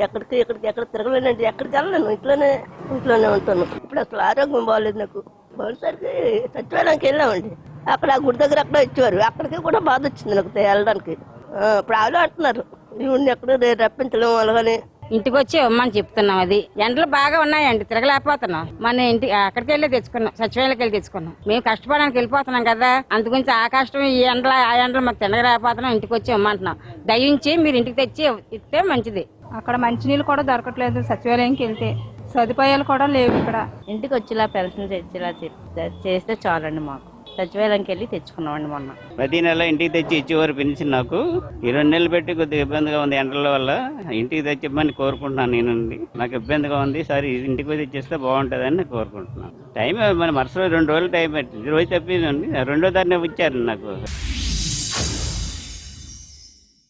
ఎక్కడికి ఎక్కడ తిరగలేనండి, ఎక్కడికి వెళ్ళలేను, ఇంట్లోనే ఉంటాను. ఇప్పుడు అసలు ఆరోగ్యం బాగాలేదు నాకు. పోయినసరికి సచివాలయానికి వెళ్ళామండి, అక్కడ ఆ గుడి దగ్గర అక్కడ ఇచ్చేవారు, అక్కడికి కూడా బాధ వచ్చింది నాకు వెళ్ళడానికి. ఇప్పుడు ఆలో అంటున్నారు ఇవన్నీ ఎక్కడ రప్పించడం అలాగని. ఇంటికి వచ్చి ఇవ్వమని చెప్తున్నాం. అది ఎండలు బాగా ఉన్నాయండి, తిరగలేకపోతున్నాం. మన ఇంటి అక్కడికి వెళ్ళి తెచ్చుకున్నాం, సచివాలయానికి వెళ్ళి తెచ్చుకున్నాం. మేము కష్టపడడానికి వెళ్ళిపోతున్నాం కదా, అందుగురించి ఆ కష్టం ఈ ఎండలు ఆ ఎండలు మాకు తినగలేకపోతున్నాం. ఇంటికి వచ్చి ఇవ్వమంటున్నాం. దయించి మీరు ఇంటికి తెచ్చి ఇస్తే మంచిది. అక్కడ మంచినీళ్ళు కూడా దొరకట్లేదు, సచివాలయంకి వెళ్తే సదుపాయాలు కూడా లేవు. ఇక్కడ ఇంటికి వచ్చేలా పెన్షన్ తెచ్చేలా చేస్తే చాలండి. మాకు సచివాలయంకి వెళ్ళి తెచ్చుకున్నామండి మొన్న. ప్రతి నెల ఇంటికి తెచ్చి ఇచ్చేవారు పెన్షన్. నాకు 2 నెలలు పెట్టి కొద్దిగా ఇబ్బందిగా ఉంది ఎండల వల్ల. ఇంటికి తెచ్చి ఇవ్వమని కోరుకుంటున్నాను. నేనండి నాకు ఇబ్బందిగా ఉంది, సరే ఇంటికి పోయి తెచ్చిస్తే బాగుంటుందని కోరుకుంటున్నాను. టైం మన మరుసటి 2 రోజులు టైం పెట్టింది, రోజు తప్పిందండి. 2వ తారీఖున ఇచ్చారు నాకు.